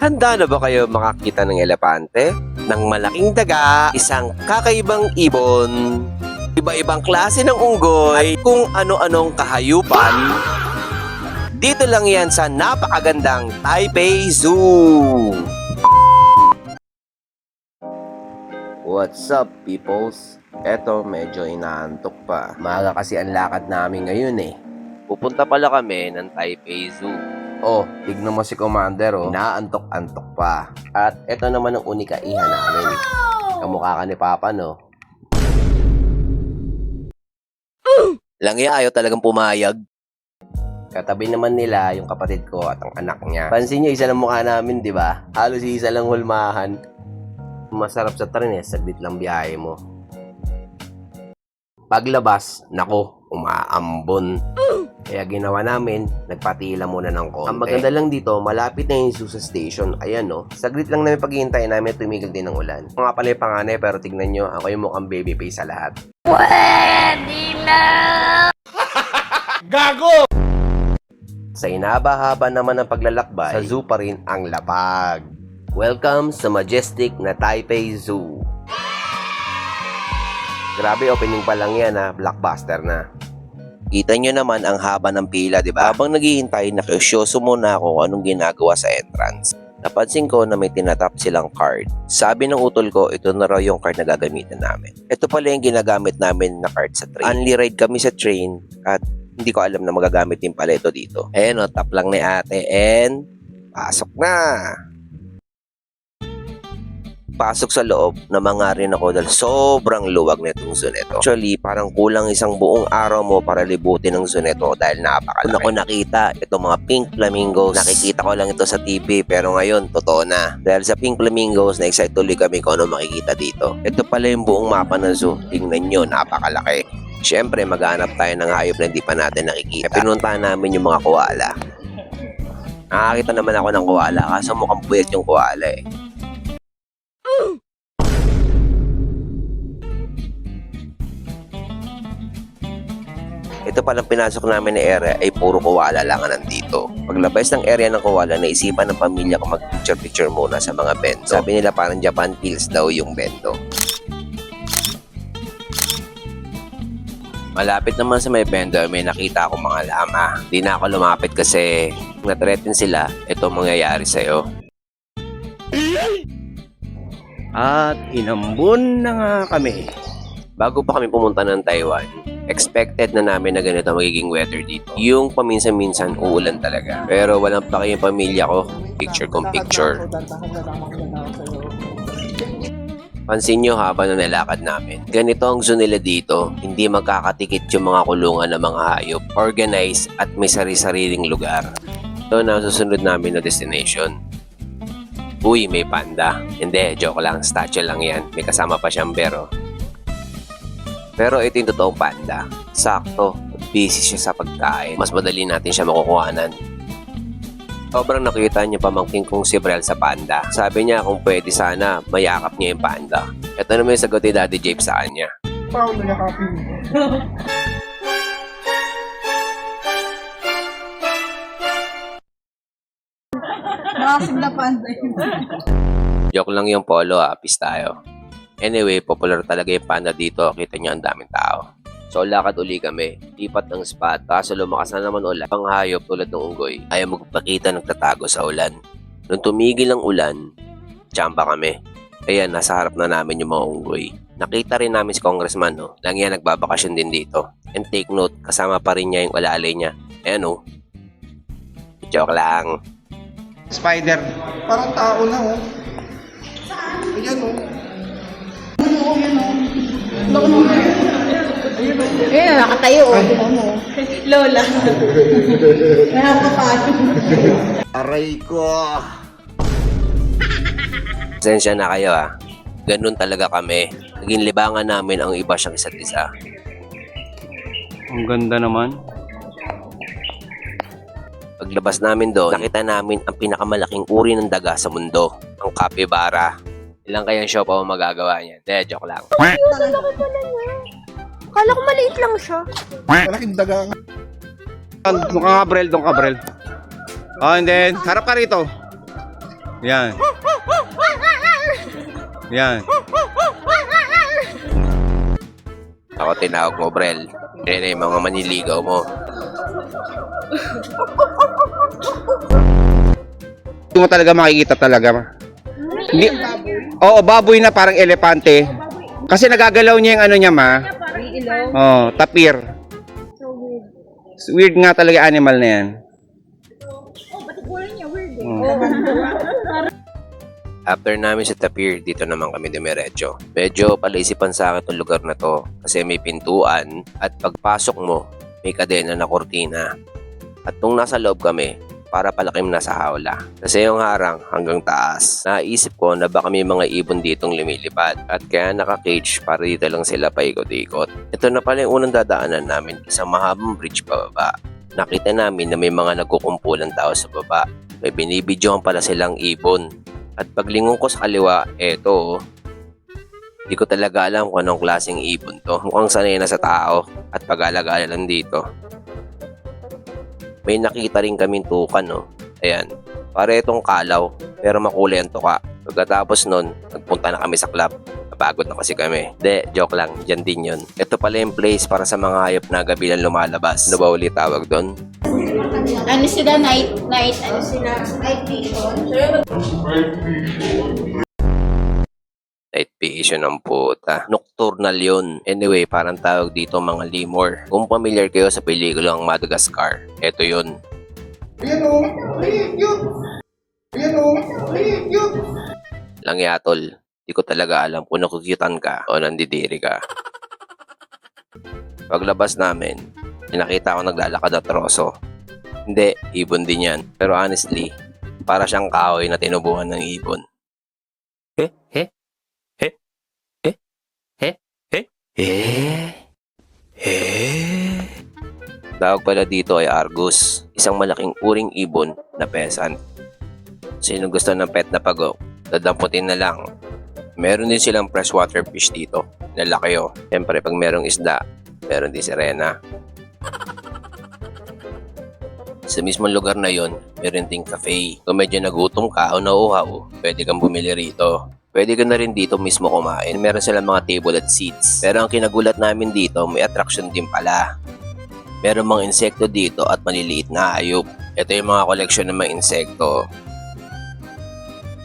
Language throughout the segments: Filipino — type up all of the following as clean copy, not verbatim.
Handa na ba kayo makakita ng elepante? Ng malaking daga, isang kakaibang ibon, iba-ibang klase ng unggoy, kung ano-anong kahayupan? Dito lang yan sa napakagandang Taipei Zoo! What's up, peoples? Eto, medyo inaantok pa. Maaga kasi ang lakad namin ngayon eh. Pupunta pala kami ng Taipei Zoo. Oh, tignan mo si Commander oh. Inaantok-antok pa. At eto naman ang unikaihan namin. Kamukha ka ni Papa, no? Langya, ayaw talagang pumayag. Katabi naman nila yung kapatid ko at ang anak niya. Pansin nyo, isa lang mukha namin, di ba? Halos isa lang hulmahan. Masarap sa tren eh, saglit lang biyahe mo. Paglabas, nako, umaambon. Kaya ginawa namin, nagpatila muna ng konti. Ang maganda lang dito, malapit na yung Susa Station. Ayan no, saglit lang namin paghihintay namin, tumigil din ng ulan. Mga pala yung panganay, pero tignan nyo, ako yung mukhang baby face sa lahat. Pwede na! Gago! Sa inaba-haba naman ng paglalakbay, sa zoo pa rin ang lapag. Welcome sa majestic na Taipei Zoo. Grabe, opening pa lang yan ha, blockbuster na. Kita nyo naman ang haba ng pila, di ba? Habang naghihintay, nakiusyoso muna ako kung anong ginagawa sa entrance. Napansin ko na may tinatap silang card. Sabi ng utol ko, ito na raw yung card na gagamitin namin. Ito pala yung ginagamit namin na card sa train. Only ride kami sa train at hindi ko alam na magagamit din pala ito dito. Ayan o, tap lang ni ate and pasok na! Pasok sa loob, namangarin ako dahil sobrang luwag nitong zoo nito. Actually, parang kulang isang buong araw mo para libutin ang zoo nito dahil napakalaki. Una ko nakita itong mga pink flamingos. Nakikita ko lang ito sa TV pero ngayon, totoo na. Dahil sa pink flamingos, na-excite tuloy kami kung ano makikita dito. Ito pala yung buong mapa ng zoo. Tingnan nyo, napakalaki. Siyempre, maghanap tayo ng hayop na hindi pa natin nakikita. Pinuntahan namin yung mga koala. Nakakita naman ako ng koala kaso mukhang puyat yung koala eh. Ito palang pinasok namin na area ay puro koala lang ang nandito. Paglabas ng area ng koala, naisipan ng pamilya ko mag-picture-picture muna sa mga bento. Sabi nila parang Japan Pills daw yung bento. Malapit naman sa may bento, may nakita akong mga lama. Di na ako lumapit kasi na-threaten sila, ito mangyayari sa'yo. At inambon na nga kami. Bago pa kami pumunta ng Taiwan, expected na namin na ganito magiging weather dito. Yung paminsan-minsan uulan talaga. Pero walang pa kayong pamilya ko. Picture kong picture. Pansin nyo habang nalakad namin. Ganito ang zoo nila dito. Hindi magkakatikit yung mga kulungan ng mga hayop. Organized at may sari-sariling lugar. Ito na susunod namin na destination. Uy, may panda. Hindi, joke lang. Statue lang yan. May kasama pa siyang bero. Pero ito yung totoong panda. Sakto, busy siya sa pagkain. Mas madali natin siya makukuhanan. Sobrang nakita niya pamangkin kong si Brel sa panda. Sabi niya kung pwede sana, mayakap niya yung panda. Ito naman yung sagot ni Daddy Jape sa kanya. Paano yakapin mo? Nakasig na panda yun. Joke lang yung polo, apis tayo. Anyway, popular talaga yung panda dito. Kita niyo ang daming tao. So, lakad uli kami. Lipat ng spot. Kaso lumakas na naman ulan. Pang hayop tulad ng unggoy. Ayaw magpakita, nagtatago sa ulan. Nung tumigil ang ulan, tsampa kami. Ayan, nasa harap na namin yung mga unggoy. Nakita rin namin si Congressman, no? Lang yan, nagbabakasyon din dito. And take note, kasama pa rin niya yung alalay niya. Ayan, no? Joke lang. Spider. Parang tao lang, oh. Ayan, oh. Eh, nakatayo. Lola. Nakapapasok. Aray ko! Pasensya na kayo ah. Ganun talaga kami. Naging libangan namin ang iba siyang isa't isa. Ang ganda naman. Paglabas namin doon, nakita namin ang pinakamalaking uri ng daga sa mundo, ang capybara. Ilang kayang show pa magagawa niyan? Joke lang. Kala ko maliit lang siya. Malaking daga nga. Doon ka nga, Brel. And then, harap ka rito. Yan. Yan. Ako tinawag mo, Brel. Yan ay mga maniligaw mo. Hindi mo talaga makikita talaga. Hindi. Oo, baboy na parang elepante. Kasi nagagalaw niya yung ano niya, ma. Oh, tapir. Weird nga talaga animal na yan. After namin sa tapir, dito naman kami dumiretso. Medyo palaisipan sa akin itong lugar na to kasi may pintuan at pagpasok mo, may kadena na kortina. At nung nasa loob kami, para palakim na sa hawla. Kasi yung harang hanggang taas. Naisip ko na baka may mga ibon ditong lumilipad at kaya naka-cage para dito lang sila paikot-ikot. Ito na pala yung unang dadaanan namin, isang mahabang bridge pababa. Nakita namin na may mga nagkukumpulan tao sa baba. May binibidyohan pala silang ibon. At paglingon ko sa kaliwa, eto, hindi ko talaga alam kung anong klaseng ibon to. Mukhang sanay na sa tao at pag-alagala lang dito. May nakita rin kaming tukan, no? Ayan, para itong kalaw, pero makulay ang tuka. Pagkatapos nun, nagpunta na kami sa club. Napagod na kasi kami. De, joke lang, dyan din yun. Ito pala yung place para sa mga hayop na gabi lang lumalabas. Ano ba ulit tawag doon? Ano sila? Night, ano sila? Night vision. Night vision ang puta. Nocturnal yun. Anyway, parang tawag dito mga lemur. Kung familiar kayo sa pelikulang Madagascar, eto yun. Ayan o. Ayan yun. Ayan o. Ayan yun. Langyatol, di ko talaga alam kung nakukitan ka o nandidiri ka. Paglabas namin, nakita ko naglalakad na troso. Hindi, ibon din yan. Pero honestly, para siyang kahoy na tinubuhan ng ibon. Tawag pala dito ay Argus, isang malaking uring ibon na peasant. Sino gusto ng pet na pagok, dadamputin na lang. Meron din silang freshwater fish dito, nalaki oh. Siyempre pag merong isda, meron din sirena. Sa mismong lugar na yon, meron ding cafe. Kung medyo nagutom ka o nauuhaw, pwede kang bumili rito. Pwede ka na rin dito mismo kumain. Meron silang mga table at seats. Pero ang kinagulat namin dito, may attraction din pala. Meron mga insekto dito at maliliit na hayop. Ito yung mga koleksyon ng mga insekto.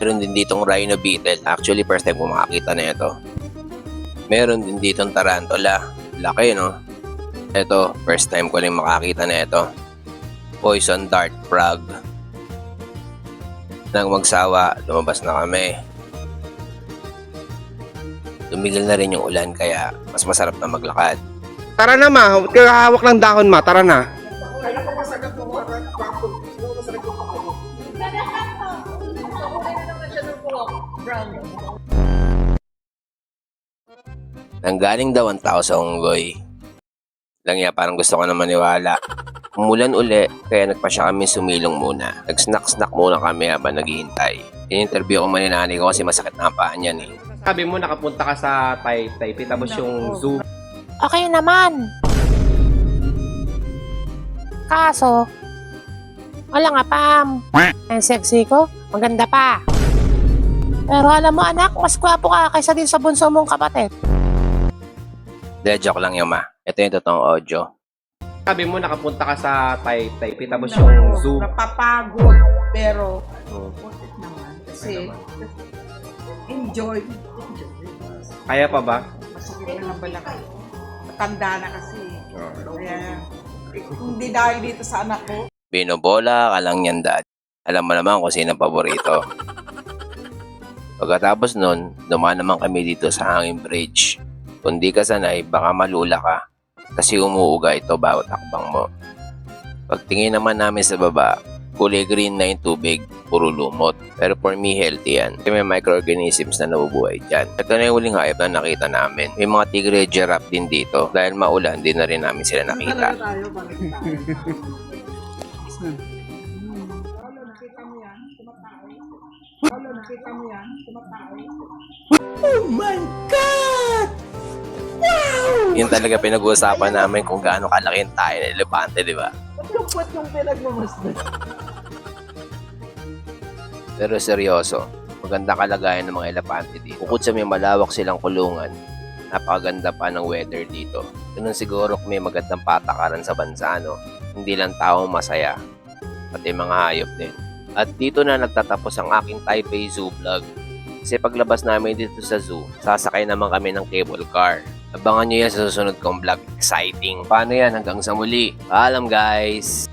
Meron din ditong rhino beetle. Actually, first time ko makakita na ito. Meron din ditong tarantula. Laki, no? Ito, first time ko rin makakita na ito. Poison dart frog. Nang magsawa, lumabas na kami. Tumigil na rin yung ulan kaya mas masarap na maglakad. Tara na, ma. Huwag ka hawak ng dahon, ma. Tara na. Nanggaling daw ang tao sa unggoy. Langya, parang gusto ko na maniwala. Umulan uli, kaya nagpasya kami sumilong muna. Nag-snack-snack muna kami habang naghihintay. In-interview ko man yung nanay ko kasi masakit na ang paa niyan eh. Sabi mo, nakapunta ka sa Taipei, tapos yung zoo. Okay naman. Kaso, wala nga Pam. Ang sexy ko, maganda pa. Pero alam mo anak, mas gwapo ka kaysa din sa bunso mong kapatid. De, joke lang yung ma. Ito yung totoong audio. Sabi mo, nakapunta ka sa Taipei, tapos yung zoo. Napapagod, pero worth it naman. Kasi, enjoy. Kaya pa ba? Masakit na ng balak. Matanda na kasi. Kaya, hindi dahil dito sa anak ko. Binobola ka lang yan, dad. Alam mo naman kung sino ang paborito. Pagkatapos nun, dumaan naman kami dito sa hanging bridge. Kung di ka sanay, baka malula ka. Kasi umuuga ito bawat takbang mo. Pagtingin naman namin sa baba, kulay green na yung tubig, puro lumot. Pero for me, healthy yan. Kasi may microorganisms na nabubuhay dyan. Ito na yung huling hayop na nakita namin. May mga tigre giraffe din dito. Dahil maulan, di na rin namin sila nakita. Yun talaga pinag-uusapan namin kung gaano kalaki yung tayo ng elepante, di ba? Lupot yung pinagmamasdan. Pero seryoso, maganda kalagayan ng mga elepante dito. Bukod sa may malawak silang kulungan, napakaganda pa ng weather dito. Ganun siguro kung may magandang patakaran sa bansa, no? Hindi lang tao masaya, pati mga hayop din. At dito na nagtatapos ang aking Taipei Zoo vlog. Kasi paglabas namin dito sa zoo, sasakay naman kami ng cable car. Abangan nyo yan sa susunod kong vlog. Exciting! Paano yan? Hanggang sa muli. Paalam guys!